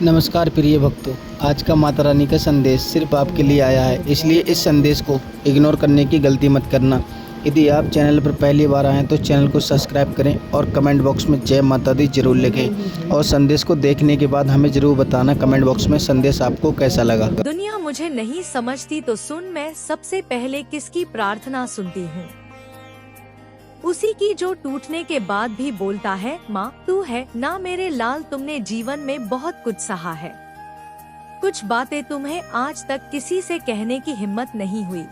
नमस्कार प्रिय भक्तों, आज का माता रानी का संदेश सिर्फ आपके लिए आया है, इसलिए इस संदेश को इग्नोर करने की गलती मत करना। यदि आप चैनल पर पहली बार आए हैं तो चैनल को सब्सक्राइब करें और कमेंट बॉक्स में जय माता दी जरूर लिखें और संदेश को देखने के बाद हमें जरूर बताना कमेंट बॉक्स में संदेश आपको कैसा लगा। दुनिया मुझे नहीं समझती तो सुन, मैं सबसे पहले किसकी प्रार्थना सुनती हूँ? उसी की जो टूटने के बाद भी बोलता है, माँ तू है ना मेरे लाल। तुमने जीवन में बहुत कुछ सहा है, कुछ बातें तुम्हें आज तक किसी से कहने की हिम्मत नहीं हुई।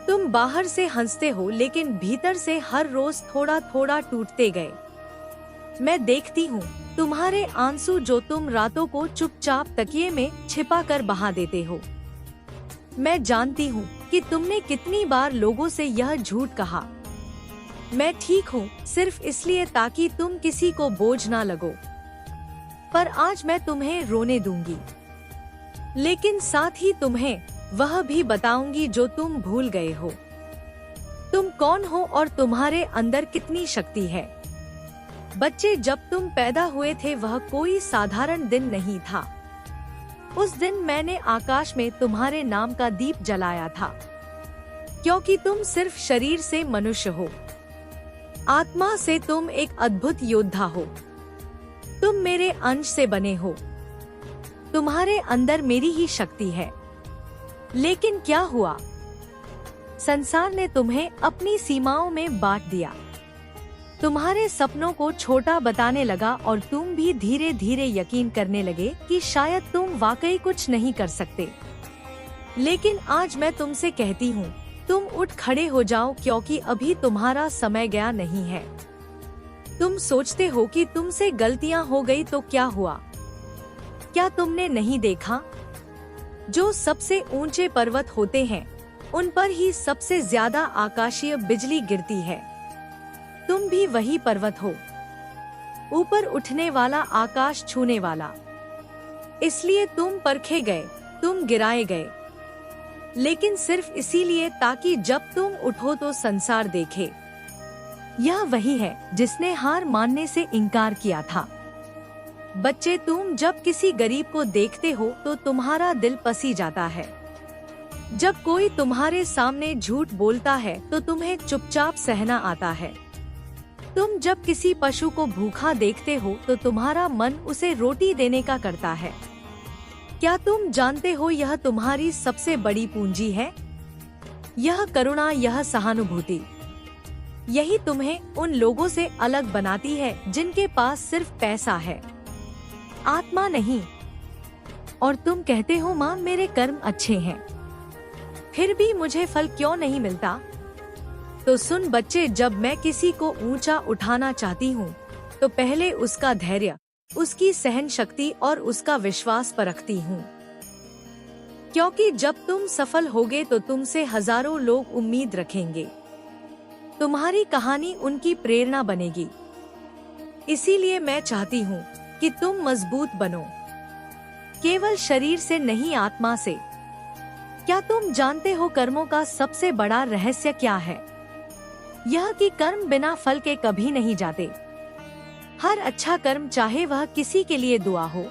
तुम बाहर से हंसते हो लेकिन भीतर से हर रोज थोड़ा थोड़ा टूटते गए। मैं देखती हूँ तुम्हारे आंसू जो तुम रातों को चुपचाप तकिए में छिपा कर बहा देते हो। मैं जानती हूँ कि तुमने कितनी बार लोगों से यह झूठ कहा, मैं ठीक हूँ, सिर्फ इसलिए ताकि तुम किसी को बोझ ना लगो। पर आज मैं तुम्हें रोने दूंगी, लेकिन साथ ही तुम्हें वह भी बताऊंगी जो तुम भूल गए हो। तुम कौन हो और तुम्हारे अंदर कितनी शक्ति है। बच्चे, जब तुम पैदा हुए थे वह कोई साधारण दिन नहीं था। उस दिन मैंने आकाश में तुम्हारे नाम का दीप जलाया था, क्योंकि तुम सिर्फ शरीर से मनुष्य हो, आत्मा से तुम एक अद्भुत योद्धा हो। तुम मेरे अंश से बने हो, तुम्हारे अंदर मेरी ही शक्ति है। लेकिन क्या हुआ? संसार ने तुम्हें अपनी सीमाओं में बांट दिया, तुम्हारे सपनों को छोटा बताने लगा और तुम भी धीरे धीरे यकीन करने लगे कि शायद तुम वाकई कुछ नहीं कर सकते। लेकिन आज मैं तुमसे कहती हूँ, तुम उठ खड़े हो जाओ, क्योंकि अभी तुम्हारा समय गया नहीं है। तुम सोचते हो कि तुमसे गलतियां हो गई तो क्या हुआ? क्या तुमने नहीं देखा? जो सबसे ऊंचे पर्वत होते हैं उन पर ही सबसे ज्यादा आकाशीय बिजली गिरती है। तुम भी वही पर्वत हो, ऊपर उठने वाला, आकाश छूने वाला। इसलिए तुम परखे गए, तुम गिराए गए, लेकिन सिर्फ इसीलिए ताकि जब तुम उठो तो संसार देखे। यह वही है जिसने हार मानने से इनकार किया था। बच्चे, तुम जब किसी गरीब को देखते हो तो तुम्हारा दिल पसी जाता है। जब कोई तुम्हारे सामने झूठ बोलता है तो तुम्हें चुपचाप सहना आता है। तुम जब किसी पशु को भूखा देखते हो तो तुम्हारा मन उसे रोटी देने का करता है। क्या तुम जानते हो यह तुम्हारी सबसे बड़ी पूंजी है? यह करुणा, यह सहानुभूति, यही तुम्हें उन लोगों से अलग बनाती है जिनके पास सिर्फ पैसा है, आत्मा नहीं। और तुम कहते हो, माँ मेरे कर्म अच्छे हैं, फिर भी मुझे फल क्यों नहीं मिलता? तो सुन बच्चे, जब मैं किसी को ऊंचा उठाना चाहती हूँ तो पहले उसका धैर्य, उसकी सहन शक्ति और उसका विश्वास परखती हूँ। क्योंकि जब तुम सफल होगे तो तुमसे हजारों लोग उम्मीद रखेंगे, तुम्हारी कहानी उनकी प्रेरणा बनेगी। इसीलिए मैं चाहती हूँ कि तुम मजबूत बनो, केवल शरीर से नहीं, आत्मा से। क्या तुम जानते हो कर्मों का सबसे बड़ा रहस्य क्या है? यह कि कर्म बिना फल के कभी नहीं जाते। हर अच्छा कर्म, चाहे वह किसी के लिए दुआ हो,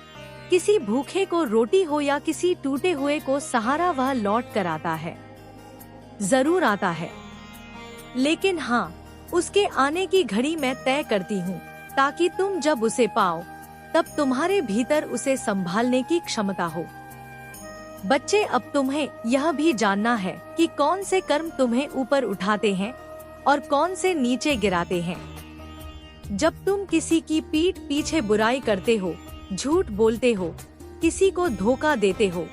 किसी भूखे को रोटी हो या किसी टूटे हुए को सहारा, वह लौट कर आता है, जरूर आता है। लेकिन हाँ, उसके आने की घड़ी मैं तय करती हूँ, ताकि तुम जब उसे पाओ तब तुम्हारे भीतर उसे संभालने की क्षमता हो। बच्चे, अब तुम्हें यह भी जानना है कि कौन से कर्म तुम्हें ऊपर उठाते हैं और कौन से नीचे गिराते हैं। जब तुम किसी की पीठ पीछे बुराई करते हो, झूठ बोलते हो, किसी को धोखा देते हो,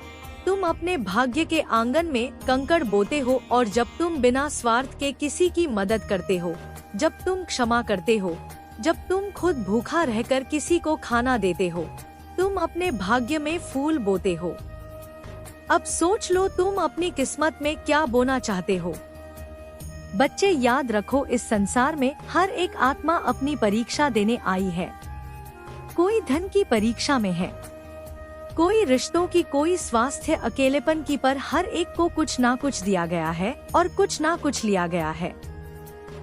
तुम अपने भाग्य के आंगन में कंकड़ बोते हो। और जब तुम बिना स्वार्थ के किसी की मदद करते हो, जब तुम क्षमा करते हो, जब तुम खुद भूखा रहकर किसी को खाना देते हो, तुम अपने भाग्य में फूल बोते हो। अब सोच लो, तुम अपनी किस्मत में क्या बोना चाहते हो। बच्चे, याद रखो, इस संसार में हर एक आत्मा अपनी परीक्षा देने आई है। कोई धन की परीक्षा में है, कोई रिश्तों की, कोई स्वास्थ्य, अकेलेपन की, पर हर एक को कुछ ना कुछ दिया गया है और कुछ ना कुछ लिया गया है।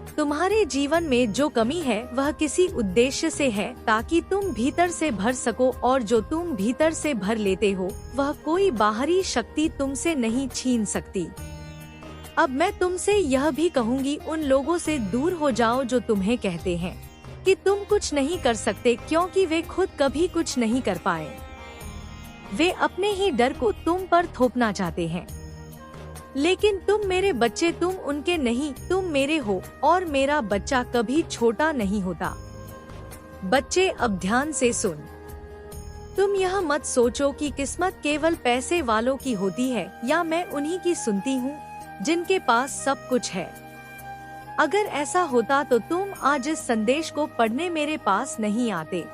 तुम्हारे जीवन में जो कमी है वह किसी उद्देश्य से है, ताकि तुम भीतर से भर सको, और जो तुम भीतर से भर लेते हो वह कोई बाहरी शक्ति तुमसे नहीं छीन सकती। अब मैं तुमसे यह भी कहूँगी, उन लोगों से दूर हो जाओ जो तुम्हें कहते हैं कि तुम कुछ नहीं कर सकते, क्योंकि वे खुद कभी कुछ नहीं कर पाए। वे अपने ही डर को तुम पर थोपना चाहते हैं। लेकिन तुम मेरे बच्चे, तुम उनके नहीं, तुम मेरे हो, और मेरा बच्चा कभी छोटा नहीं होता। बच्चे, अब ध्यान से सुन। तुम यह मत सोचो कि किस्मत केवल पैसे वालों की होती है, या मैं उन्हीं की सुनती हूँ जिनके पास सब कुछ है। अगर ऐसा होता तो तुम आज इस संदेश को पढ़ने मेरे पास नहीं आते।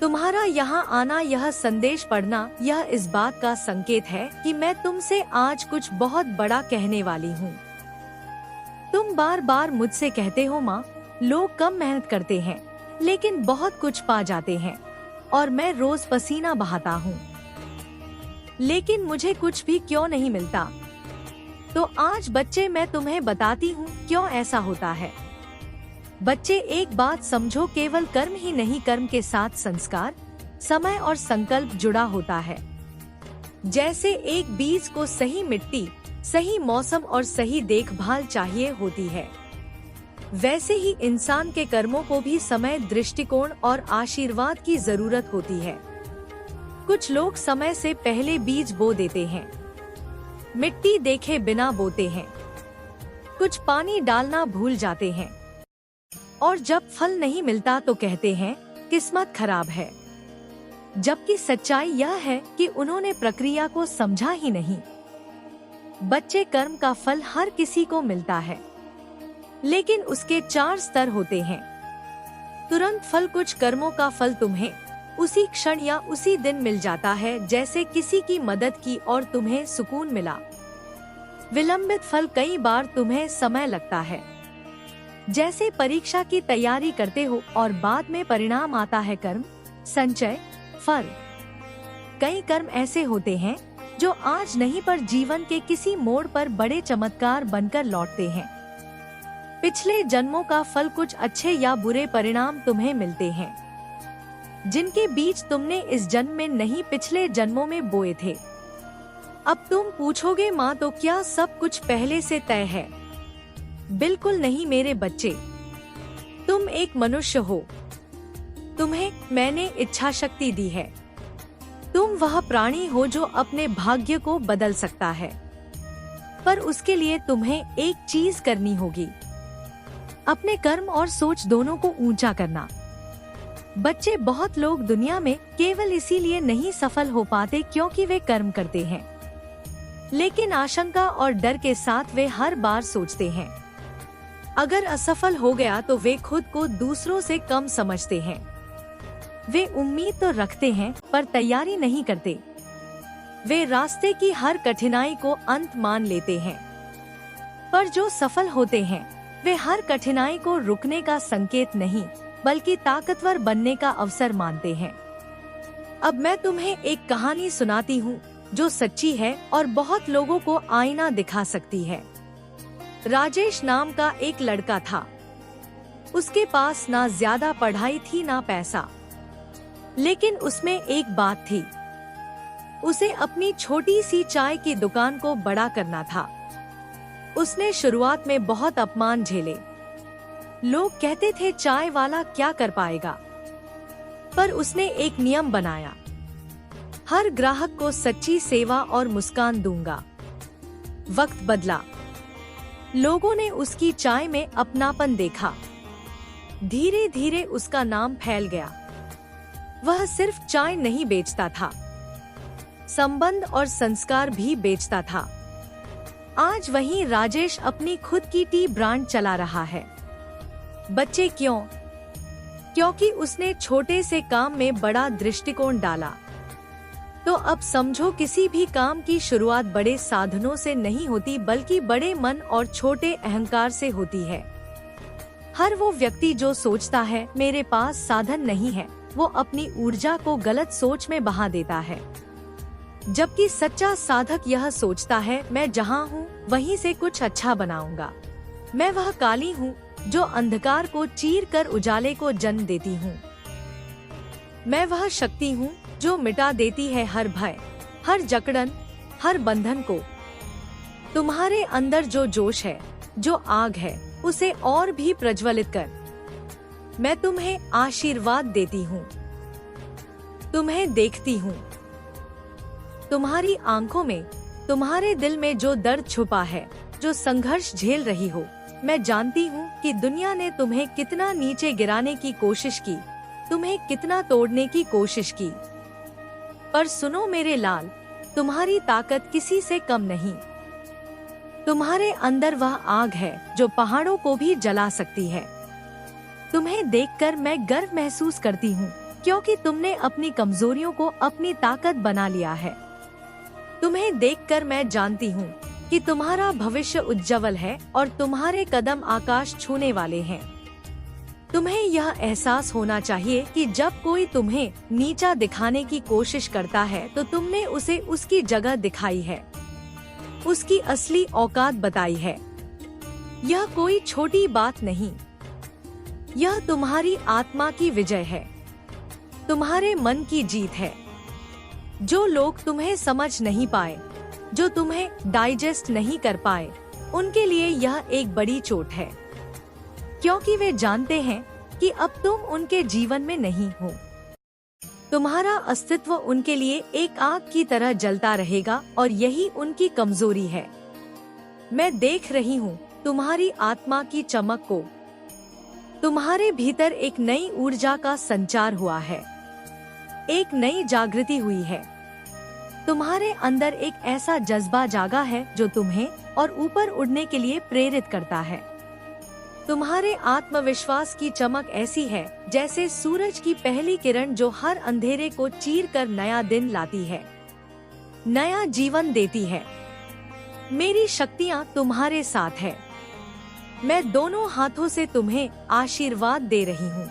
तुम्हारा यहाँ आना, यह संदेश पढ़ना, यह इस बात का संकेत है कि मैं तुमसे आज कुछ बहुत बड़ा कहने वाली हूँ। तुम बार बार मुझसे कहते हो, माँ, लोग कम मेहनत करते हैं लेकिन बहुत कुछ पा जाते हैं, और मैं रोज पसीना बहाता हूँ, लेकिन मुझे कुछ भी क्यों नहीं मिलता। तो आज बच्चे, मैं तुम्हें बताती हूँ क्यों ऐसा होता है। बच्चे, एक बात समझो, केवल कर्म ही नहीं, कर्म के साथ संस्कार, समय और संकल्प जुड़ा होता है। जैसे एक बीज को सही मिट्टी, सही मौसम और सही देखभाल चाहिए होती है, वैसे ही इंसान के कर्मों को भी समय, दृष्टिकोण और आशीर्वाद की जरूरत होती है। कुछ लोग समय से पहले बीज बो देते हैं, मिट्टी देखे बिना बोते हैं, कुछ पानी डालना भूल जाते हैं, और जब फल नहीं मिलता तो कहते हैं किस्मत खराब है। जबकि सच्चाई यह है कि उन्होंने प्रक्रिया को समझा ही नहीं। बच्चे, कर्म का फल हर किसी को मिलता है, लेकिन उसके 4 स्तर होते हैं। तुरंत फल, कुछ कर्मों का फल तुम्हें उसी क्षण या उसी दिन मिल जाता है, जैसे किसी की मदद की और तुम्हें सुकून मिला। विलंबित फल, कई बार तुम्हें समय लगता है, जैसे परीक्षा की तैयारी करते हो और बाद में परिणाम आता है। कर्म, संचय, फल। कई कर्म ऐसे होते हैं जो आज नहीं पर जीवन के किसी मोड़ पर बड़े चमत्कार बनकर लौटते हैं। पिछले जन्मों का फल, कुछ अच्छे या बुरे परिणाम तुम्हें मिलते हैं, जिनके बीज तुमने इस जन्म में नहीं, पिछले जन्मों में बोए थे। अब तुम पूछोगे, माँ, तो क्या सब कुछ पहले से तय है? बिल्कुल नहीं मेरे बच्चे। तुम एक मनुष्य हो, तुम्हें मैंने इच्छा शक्ति दी है। तुम वह प्राणी हो जो अपने भाग्य को बदल सकता है, पर उसके लिए तुम्हें एक चीज करनी होगी, अपने कर्म और सोच दोनों को ऊंचा करना। बच्चे, बहुत लोग दुनिया में केवल इसीलिए नहीं सफल हो पाते क्योंकि वे कर्म करते हैं, लेकिन आशंका और डर के साथ वे हर बार सोचते हैं अगर असफल हो गया तो वे खुद को दूसरों से कम समझते हैं। वे उम्मीद तो रखते हैं पर तैयारी नहीं करते। वे रास्ते की हर कठिनाई को अंत मान लेते हैं, पर जो सफल होते हैं वे हर कठिनाई को रुकने का संकेत नहीं बल्कि ताकतवर बनने का अवसर मानते हैं। अब मैं तुम्हें एक कहानी सुनाती हूँ जो सच्ची है और बहुत लोगों को आईना दिखा सकती है। राजेश नाम का एक लड़का था। उसके पास ना ज्यादा पढ़ाई थी ना पैसा, लेकिन उसमें एक बात थी, उसे अपनी छोटी सी चाय की दुकान को बड़ा करना था। उसने शुरुआत में बहुत अपमान झेले। लोग कहते थे चाय वाला क्या कर पाएगा, पर उसने एक नियम बनाया, हर ग्राहक को सच्ची सेवा और मुस्कान दूंगा। वक्त बदला, लोगों ने उसकी चाय में अपनापन देखा। धीरे धीरे उसका नाम फैल गया। वह सिर्फ चाय नहीं बेचता था, संबंध और संस्कार भी बेचता था। आज वही राजेश अपनी खुद की टी ब्रांड चला रहा है। बच्चे, क्यों? क्योंकि उसने छोटे से काम में बड़ा दृष्टिकोण डाला। तो अब समझो, किसी भी काम की शुरुआत बड़े साधनों से नहीं होती बल्कि बड़े मन और छोटे अहंकार से होती है। हर वो व्यक्ति जो सोचता है मेरे पास साधन नहीं है, वो अपनी ऊर्जा को गलत सोच में बहा देता है। जबकि सच्चा साधक यह सोचता है मैं जहाँ हूँ वहीं से कुछ अच्छा बनाऊंगा। मैं वह काली हूँ जो अंधकार को चीर कर उजाले को जन्म देती हूँ। मैं वह शक्ति हूँ जो मिटा देती है हर भय, हर जकड़न, हर बंधन को। तुम्हारे अंदर जो जोश है, जो आग है, उसे और भी प्रज्वलित कर। मैं तुम्हें आशीर्वाद देती हूँ। तुम्हें देखती हूँ। तुम्हारी आंखों में, तुम्हारे दिल में जो दर्द छुपा है, जो संघर्ष झेल रही हो, मैं जानती हूँ कि दुनिया ने तुम्हें कितना नीचे गिराने की कोशिश की, तुम्हें कितना तोड़ने की कोशिश की। पर सुनो मेरे लाल, तुम्हारी ताकत किसी से कम नहीं। तुम्हारे अंदर वह आग है जो पहाड़ों को भी जला सकती है। तुम्हें देखकर मैं गर्व महसूस करती हूँ, क्योंकि तुमने अपनी कमजोरियों को अपनी ताकत बना लिया है। तुम्हें देखकर मैं जानती हूँ कि तुम्हारा भविष्य उज्जवल है और तुम्हारे कदम आकाश छूने वाले हैं। तुम्हें यह एहसास होना चाहिए कि जब कोई तुम्हें नीचा दिखाने की कोशिश करता है तो तुमने उसे उसकी जगह दिखाई है, उसकी असली औकात बताई है। यह कोई छोटी बात नहीं, यह तुम्हारी आत्मा की विजय है, तुम्हारे मन की जीत है। जो लोग तुम्हें समझ नहीं पाए, जो तुम्हें डाइजेस्ट नहीं कर पाए, उनके लिए यह एक बड़ी चोट है, क्योंकि वे जानते हैं कि अब तुम उनके जीवन में नहीं हो। तुम्हारा अस्तित्व उनके लिए एक आग की तरह जलता रहेगा और यही उनकी कमजोरी है। मैं देख रही हूँ तुम्हारी आत्मा की चमक को। तुम्हारे भीतर एक नई ऊर्जा का संचार हुआ है, एक नई जागृति हुई है। तुम्हारे अंदर एक ऐसा जज्बा जागा है जो तुम्हें और ऊपर उड़ने के लिए प्रेरित करता है। तुम्हारे आत्मविश्वास की चमक ऐसी है जैसे सूरज की पहली किरण जो हर अंधेरे को चीर कर नया दिन लाती है, नया जीवन देती है। मेरी शक्तियाँ तुम्हारे साथ है। मैं दोनों हाथों से तुम्हें आशीर्वाद दे रही हूँ।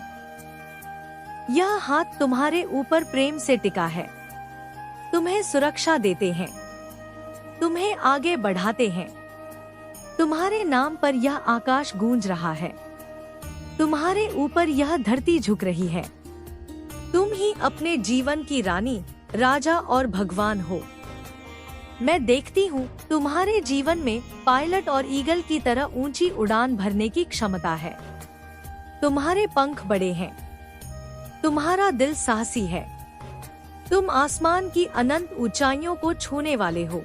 यह हाथ तुम्हारे ऊपर प्रेम से टिका है, तुम्हें सुरक्षा देते हैं, तुम्हें आगे बढ़ाते हैं। तुम्हारे नाम पर यह आकाश गूंज रहा है, तुम्हारे ऊपर यह धरती झुक रही है। तुम ही अपने जीवन की रानी, राजा और भगवान हो। मैं देखती हूँ तुम्हारे जीवन में पायलट और ईगल की तरह ऊंची उड़ान भरने की क्षमता है। तुम्हारे पंख बड़े हैं, तुम्हारा दिल साहसी है। तुम आसमान की अनंत ऊंचाइयों को छूने वाले हो।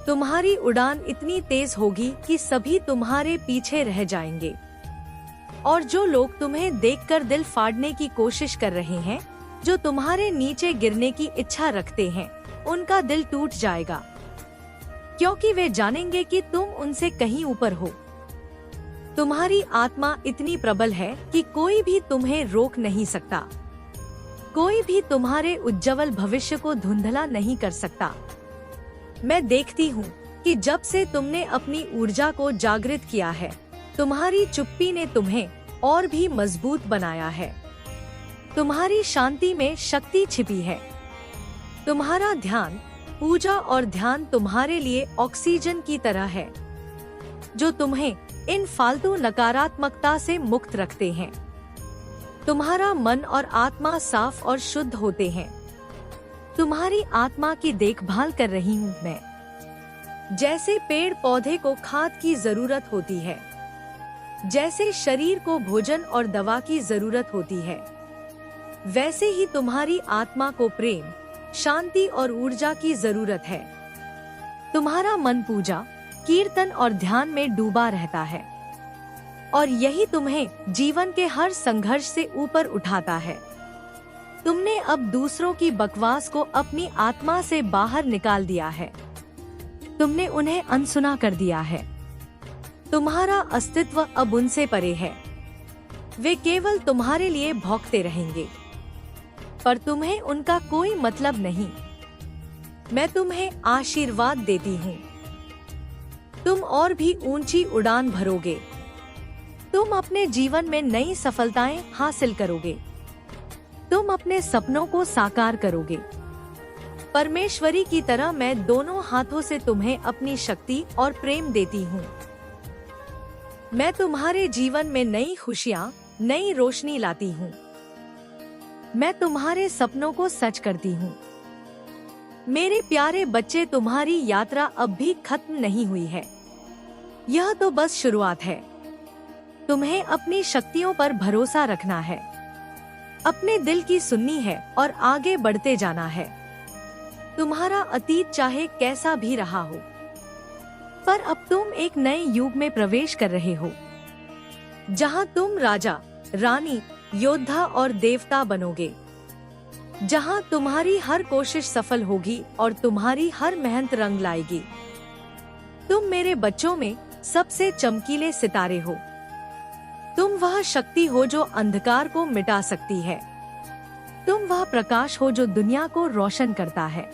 तुम्हारी उड़ान इतनी तेज होगी कि सभी तुम्हारे पीछे रह जाएंगे, और जो लोग तुम्हें देखकर दिल फाड़ने की कोशिश कर रहे हैं, जो तुम्हारे नीचे गिरने की इच्छा रखते हैं, उनका दिल टूट जाएगा, क्योंकि वे जानेंगे कि तुम उनसे कहीं ऊपर हो। तुम्हारी आत्मा इतनी प्रबल है कि कोई भी तुम्हें रोक नहीं सकता, कोई भी तुम्हारे उज्जवल भविष्य को धुंधला नहीं कर सकता। मैं देखती हूँ कि जब से तुमने अपनी ऊर्जा को जागृत किया है, तुम्हारी चुप्पी ने तुम्हें और भी मजबूत बनाया है। तुम्हारी शांति में शक्ति छिपी है। तुम्हारा ध्यान, पूजा और ध्यान तुम्हारे लिए ऑक्सीजन की तरह है, जो तुम्हें इन फालतू नकारात्मकता से मुक्त रखते हैं। तुम्हारा मन और आत्मा साफ और शुद्ध होते हैं। तुम्हारी आत्मा की देखभाल कर रही हूँ मैं। जैसे पेड़ पौधे को खाद की जरूरत होती है, जैसे शरीर को भोजन और दवा की जरूरत होती है, वैसे ही तुम्हारी आत्मा को प्रेम, शांति और ऊर्जा की जरूरत है। तुम्हारा मन पूजा, कीर्तन और ध्यान में डूबा रहता है, और यही तुम्हें जीवन के हर संघर्ष से ऊपर उठाता है। तुमने अब दूसरों की बकवास को अपनी आत्मा से बाहर निकाल दिया है। तुमने उन्हें अनसुना कर दिया है। तुम्हारा अस्तित्व अब उनसे परे है। वे केवल तुम्हारे लिए भौंकते रहेंगे, पर तुम्हें उनका कोई मतलब नहीं। मैं तुम्हें आशीर्वाद देती हूँ। तुम और भी ऊंची उड़ान भरोगे। तुम अपने जीवन में नई सफलताएं हासिल करोगे। तुम अपने सपनों को साकार करोगे। परमेश्वरी की तरह मैं दोनों हाथों से तुम्हें अपनी शक्ति और प्रेम देती हूँ। मैं तुम्हारे जीवन में नई खुशियाँ, नई रोशनी लाती हूँ। मैं तुम्हारे सपनों को सच करती हूँ। मेरे प्यारे बच्चे, तुम्हारी यात्रा अब भी खत्म नहीं हुई है। यह तो बस शुरुआत है। तुम्हें अपनी शक्तियों पर भरोसा रखना है, अपने दिल की सुननी है और आगे बढ़ते जाना है। तुम्हारा अतीत चाहे कैसा भी रहा हो, पर अब तुम एक नए युग में प्रवेश कर रहे हो, जहां तुम राजा, रानी, योद्धा और देवता बनोगे, जहां तुम्हारी हर कोशिश सफल होगी और तुम्हारी हर मेहनत रंग लाएगी। तुम मेरे बच्चों में सबसे चमकीले सितारे हो। तुम वह शक्ति हो जो अंधकार को मिटा सकती है। तुम वह प्रकाश हो जो दुनिया को रोशन करता है।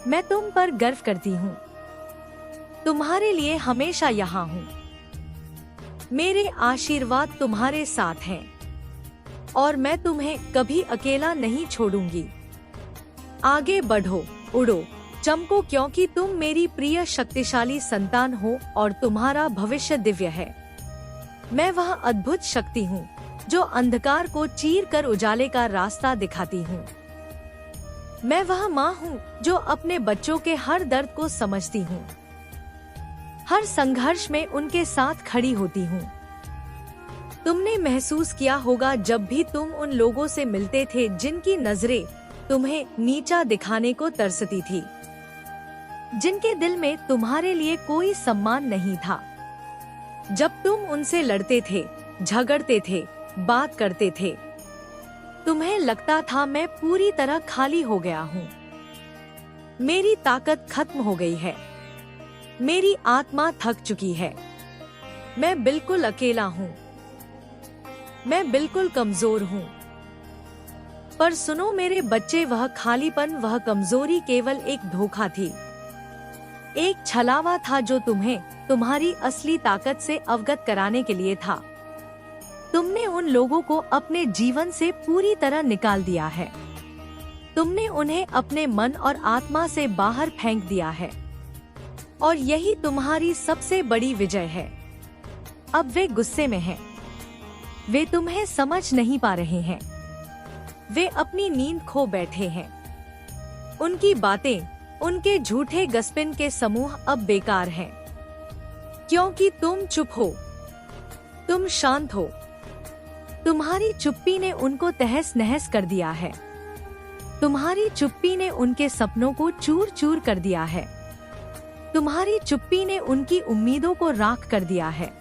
मैं तुम पर गर्व करती हूँ। तुम्हारे लिए हमेशा यहाँ हूँ। मेरे आशीर्वाद तुम्हारे साथ हैं और मैं तुम्हें कभी अकेला नहीं छोड़ूंगी। आगे बढ़ो, उड़ो, चमको, क्योंकि तुम मेरी प्रिय शक्तिशाली संतान हो और तुम्हारा भविष्य दिव्य है। मैं वह अद्भुत शक्ति हूँ जो अंधकार को चीर कर उजाले का रास्ता दिखाती हूँ। मैं वह माँ हूँ जो अपने बच्चों के हर दर्द को समझती हूँ, हर संघर्ष में उनके साथ खड़ी होती हूँ। तुमने महसूस किया होगा जब भी तुम उन लोगों से मिलते थे जिनकी नजरें तुम्हें नीचा दिखाने को तरसती थी, जिनके दिल में तुम्हारे लिए कोई सम्मान नहीं था। जब तुम उनसे लड़ते थे, झगड़ते थे, बात करते थे, तुम्हें लगता था मैं पूरी तरह खाली हो गया हूँ। मेरी ताकत खत्म हो गई है। मेरी आत्मा थक चुकी है। मैं बिल्कुल अकेला हूँ। मैं बिल्कुल कमजोर हूँ। पर सुनो मेरे बच्चे, वह खालीपन, वह कमजोरी केवल एक धोखा थी, एक छलावा था जो तुम्हें तुम्हारी असली ताकत से अवगत कराने के लिए था। तुमने उन लोगों को अपने जीवन से पूरी तरह निकाल दिया है। तुमने उन्हें अपने मन और आत्मा से बाहर फेंक दिया है और यही तुम्हारी सबसे बड़ी विजय है। अब वे गुस्से में हैं। वे तुम्हें समझ नहीं पा रहे हैं। वे अपनी नींद खो बैठे हैं। उनकी बातें, उनके झूठे गस्पिन के समूह अब बेकार हैं, क्योंकि तुम चुप हो, तुम शांत हो। तुम्हारी चुप्पी ने उनको तहस नहस कर दिया है। तुम्हारी चुप्पी ने उनके सपनों को चूर चूर कर दिया है। तुम्हारी चुप्पी ने उनकी उम्मीदों को राख कर दिया है।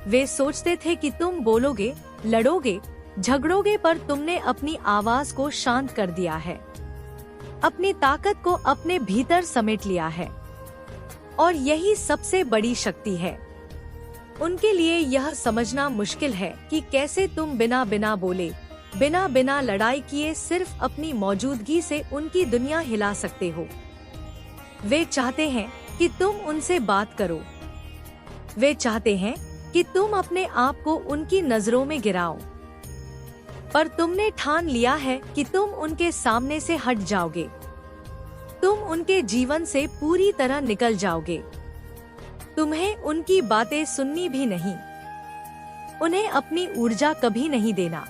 वे सोचते थे कि तुम बोलोगे, लड़ोगे, झगड़ोगे, पर तुमने अपनी आवाज को शांत कर दिया है, अपनी ताकत को अपने भीतर समेट लिया है। और यही सबसे बड़ी शक्ति है। उनके लिए यह समझना मुश्किल है कि कैसे तुम बिना बिना बोले, बिना बिना लड़ाई किए सिर्फ अपनी मौजूदगी से उनकी दुनिया हिला सकते हो। वे चाहते हैं कि तुम उनसे बात करो। वे चाहते हैं कि तुम अपने आप को उनकी नजरों में गिराओ, पर तुमने ठान लिया है कि तुम उनके सामने से हट जाओगे। तुम उनके जीवन से पूरी तरह निकल जाओगे। तुम्हें उनकी बातें सुननी भी नहीं, उन्हें अपनी ऊर्जा कभी नहीं देना,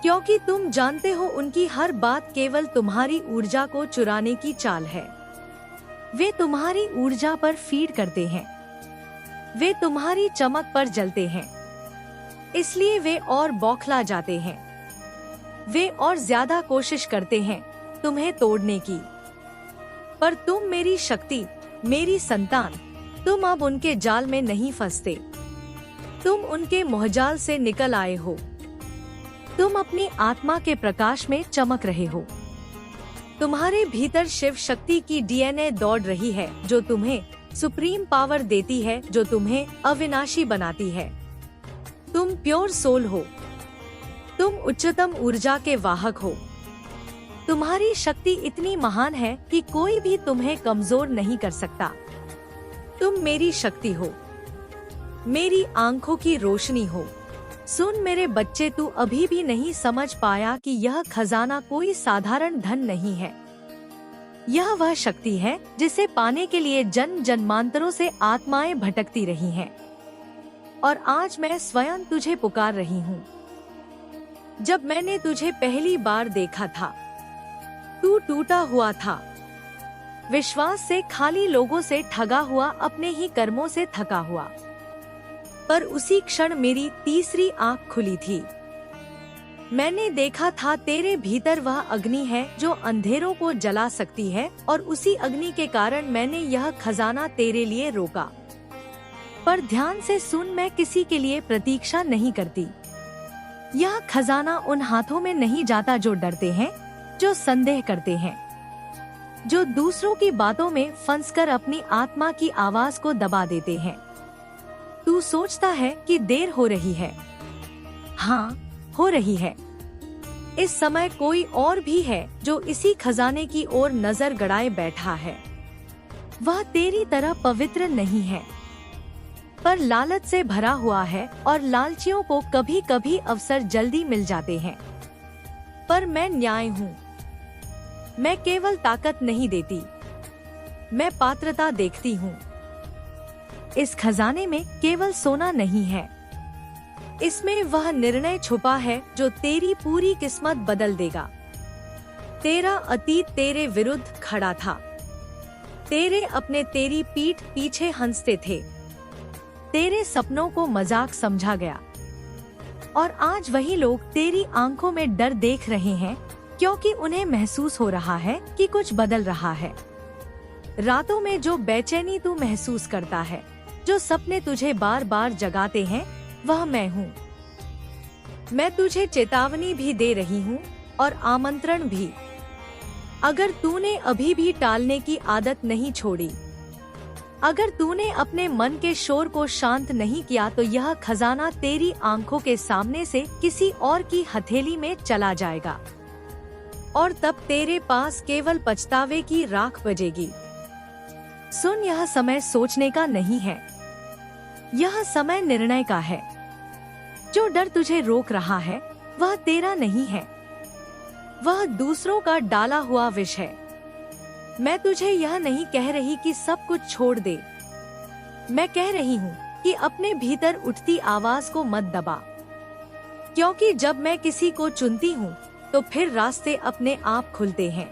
क्योंकि तुम जानते हो उनकी हर बात केवल तुम्हारी ऊर्जा को चुराने की चाल है। वे तुम्हारी ऊर्जा पर फीड करते हैं। वे तुम्हारी चमक पर जलते हैं, इसलिए वे और बौखला जाते हैं। वे और ज्यादा कोशिश करते हैं तुम्हें तोड़ने की, पर तुम मेरी शक्ति, मेरी संतान, तुम अब उनके जाल में नहीं फंसते। तुम उनके मोहजाल से निकल आए हो। तुम अपनी आत्मा के प्रकाश में चमक रहे हो। तुम्हारे भीतर शिव शक्ति की डीएनए दौड़ रही है, जो तुम्हें सुप्रीम पावर देती है, जो तुम्हें अविनाशी बनाती है। तुम प्योर सोल हो। तुम उच्चतम ऊर्जा के वाहक हो। तुम्हारी शक्ति इतनी महान है कि कोई भी तुम्हें कमजोर नहीं कर सकता। तुम मेरी शक्ति हो, मेरी आंखों की रोशनी हो। सुन मेरे बच्चे, तू अभी भी नहीं समझ पाया कि यह खजाना कोई साधारण धन नहीं है। यह वह शक्ति है जिसे पाने के लिए जन्म जन्मांतरों से आत्माएं भटकती रही हैं। और आज मैं स्वयं तुझे पुकार रही हूँ। जब मैंने तुझे पहली बार देखा था, तू टूटा हुआ था, विश्वास से खाली, लोगों से ठगा हुआ, अपने ही कर्मों से थका हुआ। पर उसी क्षण मेरी तीसरी आंख खुली थी। मैंने देखा था तेरे भीतर वह अग्नि है जो अंधेरों को जला सकती है, और उसी अग्नि के कारण मैंने यह खजाना तेरे लिए रोका। पर ध्यान से सुन, मैं किसी के लिए प्रतीक्षा नहीं करती। यह खजाना उन हाथों में नहीं जाता जो डरते हैं, जो संदेह करते हैं, जो दूसरों की बातों में फंसकर अपनी आत्मा की आवाज को दबा देते हैं। तू सोचता है कि देर हो रही है। हाँ, हो रही है। इस समय कोई और भी है जो इसी खजाने की ओर नजर गड़ाए बैठा है। वह तेरी तरह पवित्र नहीं है, पर लालच से भरा हुआ है, और लालचियों को कभी कभी अवसर जल्दी मिल जाते हैं। पर मैं न्याय हूँ। मैं केवल ताकत नहीं देती, मैं पात्रता देखती हूँ। इस खजाने में केवल सोना नहीं है, इसमें वह निर्णय छुपा है जो तेरी पूरी किस्मत बदल देगा। तेरा अतीत तेरे विरुद्ध खड़ा था, तेरे अपने तेरी पीठ पीछे हंसते थे, तेरे सपनों को मजाक समझा गया, और आज वही लोग तेरी आंखों में डर देख रहे हैं, क्योंकि उन्हें महसूस हो रहा है कि कुछ बदल रहा है। रातों में जो बेचैनी तू महसूस करता है, जो सपने तुझे बार बार जगाते हैं, वह मैं हूँ। मैं तुझे चेतावनी भी दे रही हूँ और आमंत्रण भी। अगर तूने अभी भी टालने की आदत नहीं छोड़ी, अगर तूने अपने मन के शोर को शांत नहीं किया, तो यह खजाना तेरी आंखों के सामने से किसी और की हथेली में चला जाएगा, और तब तेरे पास केवल पछतावे की राख बजेगी। सुन, यह समय सोचने का नहीं है, यह समय निर्णय का है। जो डर तुझे रोक रहा है, वह तेरा नहीं है, वह दूसरों का डाला हुआ विष है। मैं तुझे यह नहीं कह रही कि सब कुछ छोड़ दे, मैं कह रही हूँ कि अपने भीतर उठती आवाज को मत दबा, क्योंकि जब मैं किसी को चुनती हूँ तो फिर रास्ते अपने आप खुलते हैं,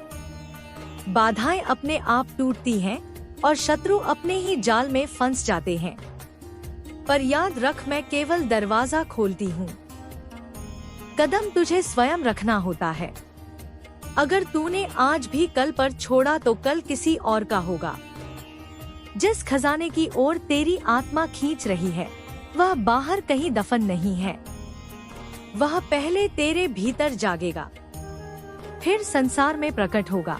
बाधाएं अपने आप टूटती हैं, और शत्रु अपने ही जाल में फंस जाते हैं। पर याद रख, मैं केवल दरवाजा खोलती हूँ, कदम तुझे स्वयं रखना होता है। अगर तूने आज भी कल पर छोड़ा, तो कल किसी और का होगा। जिस खजाने की ओर तेरी आत्मा खींच रही है, वह बाहर कहीं दफन नहीं है, वह पहले तेरे भीतर जागेगा, फिर संसार में प्रकट होगा।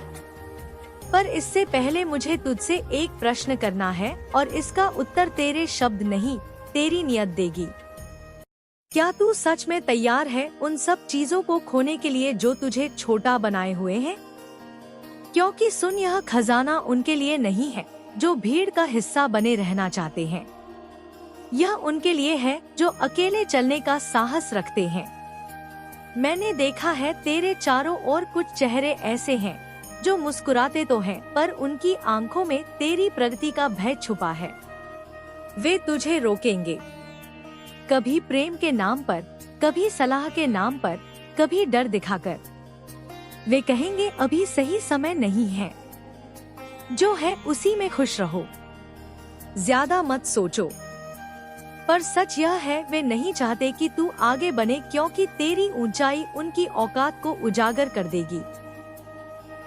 पर इससे पहले मुझे तुझसे एक प्रश्न करना है, और इसका उत्तर तेरे शब्द नहीं, तेरी नियत देगी। क्या तू सच में तैयार है उन सब चीजों को खोने के लिए जो तुझे छोटा बनाए हुए हैं? क्योंकि सुन, यह खजाना उनके लिए नहीं है जो भीड़ का हिस्सा बने रहना चाहते हैं। यह उनके लिए है जो अकेले चलने का साहस रखते हैं। मैंने देखा है तेरे चारों ओर कुछ चेहरे ऐसे हैं जो मुस्कुराते तो हैं, पर उनकी आंखों में तेरी प्रगति का भय छुपा है। वे तुझे रोकेंगे, कभी प्रेम के नाम पर, कभी सलाह के नाम पर, कभी डर दिखाकर। वे कहेंगे अभी सही समय नहीं है, जो है उसी में खुश रहो, ज्यादा मत सोचो। पर सच यह है, वे नहीं चाहते कि तू आगे बने, क्योंकि तेरी ऊंचाई उनकी औकात को उजागर कर देगी।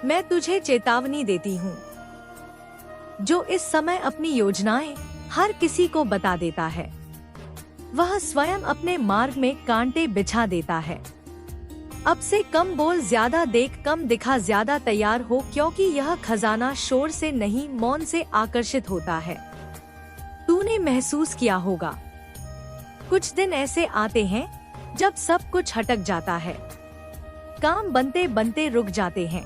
मैं तुझे चेतावनी देती हूँ, जो इस समय अपनी योजनाएं हर किसी को बता देता है, वह स्वयं अपने मार्ग में कांटे बिछा देता है। अब से कम बोल, ज्यादा देख, कम दिखा, ज्यादा तैयार हो, क्योंकि यह खजाना शोर से नहीं, मौन से आकर्षित होता है। तूने महसूस किया होगा, कुछ दिन ऐसे आते हैं जब सब कुछ हटक जाता है, काम बनते बनते रुक जाते हैं,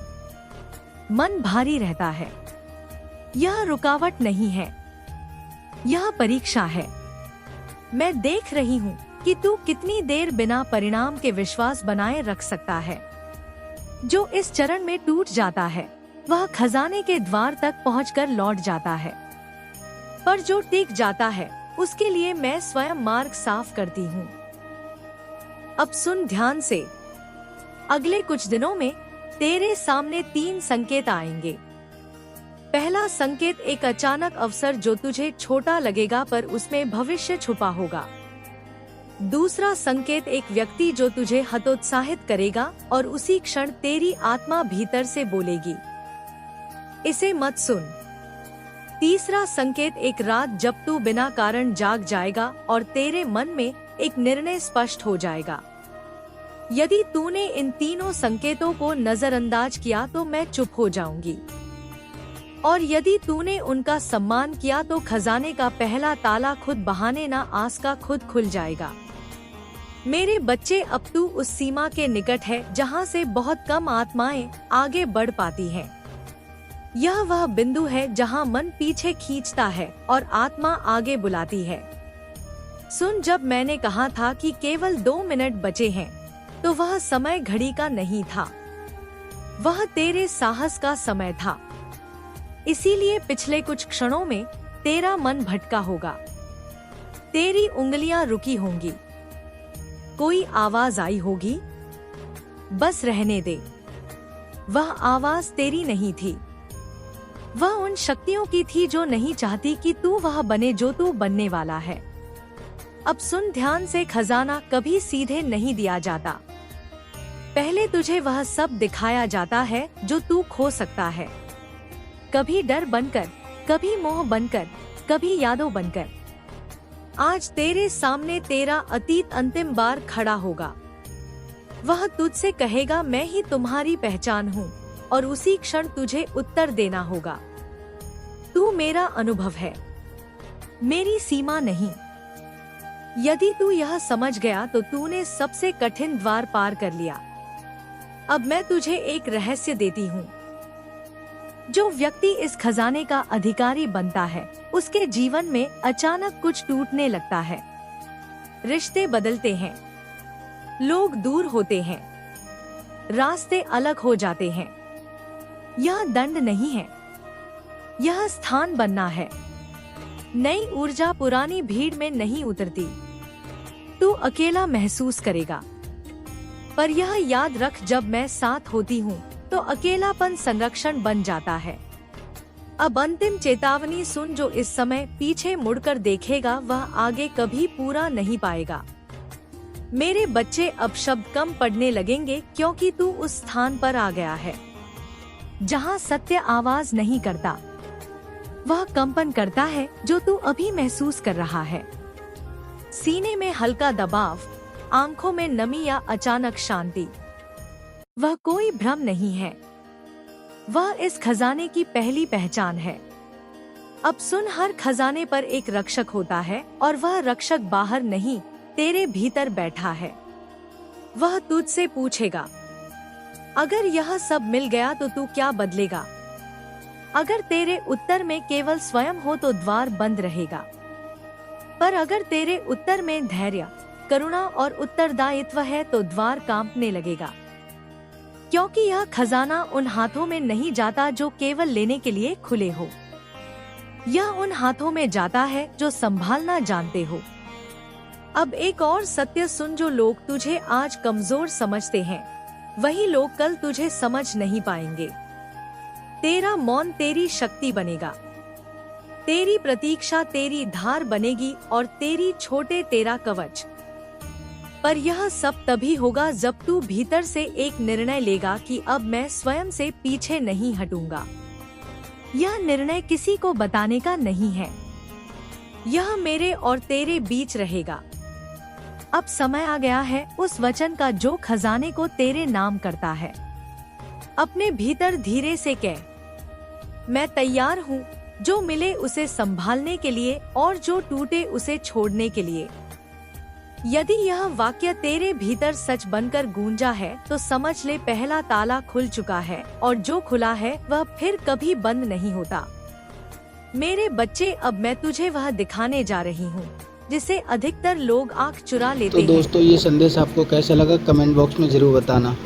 मन भारी रहता है। यह रुकावट नहीं है, यह परीक्षा है। मैं देख रही हूँ कि तू कितनी देर बिना परिणाम के विश्वास बनाए रख सकता है। जो इस चरण में टूट जाता है, वह खजाने के द्वार तक पहुंचकर लौट जाता है, पर जो टिक जाता है, उसके लिए मैं स्वयं मार्ग साफ करती हूँ। अब सुन ध्यान से। अगले कुछ दिनों में तेरे सामने 3 संकेत आएंगे। पहला संकेत एक अचानक अवसर जो तुझे छोटा लगेगा पर उसमें भविष्य छुपा होगा। दूसरा संकेत एक व्यक्ति जो तुझे हतोत्साहित करेगा और उसी क्षण तेरी आत्मा भीतर से बोलेगी, इसे मत सुन। तीसरा संकेत एक रात जब तू बिना कारण जाग जाएगा और तेरे मन में एक निर्णय स्पष्ट हो जाएगा। यदि तूने इन तीनों संकेतों को नजरअंदाज किया तो मैं चुप हो जाऊंगी, और यदि तूने उनका सम्मान किया तो खजाने का पहला ताला खुद बहाने ना आस का खुद खुल जाएगा। मेरे बच्चे, अब तू उस सीमा के निकट है जहाँ से बहुत कम आत्माएं आगे बढ़ पाती हैं। यह वह बिंदु है जहाँ मन पीछे खींचता है और आत्मा आगे बुलाती है। सुन, जब मैंने कहा था कि केवल 2 मिनट बचे हैं, तो वह समय घड़ी का नहीं था, वह तेरे साहस का समय था। इसीलिए पिछले कुछ क्षणों में तेरा मन भटका होगा, तेरी उंगलियां रुकी होंगी, कोई आवाज आई होगी, बस रहने दे। वह आवाज तेरी नहीं थी, वह उन शक्तियों की थी जो नहीं चाहती कि तू वह बने जो तू बनने वाला है। अब सुन ध्यान से, खजाना कभी सीधे नहीं दिया जाता। पहले तुझे वह सब दिखाया जाता है जो तू खो सकता है, कभी डर बनकर, कभी मोह बनकर, कभी यादों बनकर। आज तेरे सामने तेरा अतीत अंतिम बार खड़ा होगा। वह तुझसे कहेगा, मैं ही तुम्हारी पहचान हूँ, और उसी क्षण तुझे उत्तर देना होगा, तू मेरा अनुभव है, मेरी सीमा नहीं। यदि तू यह समझ गया तो तूने सबसे कठिन द्वार पार कर लिया। अब मैं तुझे एक रहस्य देती हूँ। जो व्यक्ति इस खजाने का अधिकारी बनता है, उसके जीवन में अचानक कुछ टूटने लगता है। रिश्ते बदलते हैं, लोग दूर होते हैं, रास्ते अलग हो जाते हैं। यह दंड नहीं है, यह स्थान बनना है। नई ऊर्जा पुरानी भीड़ में नहीं उतरती। तू अकेला महसूस करेगा, पर यह याद रख, जब मैं साथ होती हूँ तो अकेलापन संरक्षण बन जाता है। अब अंतिम चेतावनी सुन, जो इस समय पीछे मुड़कर देखेगा वह आगे कभी पूरा नहीं पाएगा। मेरे बच्चे, अब शब्द कम पड़ने लगेंगे क्योंकि तू उस स्थान पर आ गया है जहाँ सत्य आवाज नहीं करता, वह कंपन करता है जो तू अभी महसूस कर रहा है। सीने में हल्का दबाव, आंखों में नमी या अचानक शांति। वह कोई भ्रम नहीं है, वह इस खजाने की पहली पहचान है। अब सुन, हर खजाने पर एक रक्षक होता है, और वह रक्षक बाहर नहीं, तेरे भीतर बैठा है। वह तुझसे पूछेगा, अगर यह सब मिल गया तो तू क्या बदलेगा? अगर तेरे उत्तर में केवल स्वयं हो तो द्वार बंद रहेगा, पर अगर तेरे उत्तर में धैर्य, करुणा और उत्तरदायित्व है तो द्वार कांपने लगेगा। क्योंकि यह खजाना उन हाथों में नहीं जाता जो केवल लेने के लिए खुले हो, यह उन हाथों में जाता है जो संभालना जानते हो। अब एक और सत्य सुन, जो लोग तुझे आज कमजोर समझते हैं, वही लोग कल तुझे समझ नहीं पाएंगे। तेरा मौन तेरी शक्ति बनेगा, तेरी प्रतीक्षा तेरी धार बनेगी, और तेरी छोटे तेरा कवच। पर यह सब तभी होगा जब तू भीतर से एक निर्णय लेगा कि अब मैं स्वयं से पीछे नहीं हटूंगा। यह निर्णय किसी को बताने का नहीं है, यह मेरे और तेरे बीच रहेगा। अब समय आ गया है उस वचन का जो खजाने को तेरे नाम करता है। अपने भीतर धीरे से कह, मैं तैयार हूँ, जो मिले उसे संभालने के लिए और जो टूटे उसे छोड़ने के लिए। यदि यह वाक्य तेरे भीतर सच बनकर गूंजा है तो समझ ले, पहला ताला खुल चुका है, और जो खुला है वह फिर कभी बंद नहीं होता। मेरे बच्चे, अब मैं तुझे वह दिखाने जा रही हूँ जिसे अधिकतर लोग आंख चुरा लेते हैं। तो दोस्तों, ये संदेश आपको कैसा लगा कमेंट बॉक्स में जरूर बताना।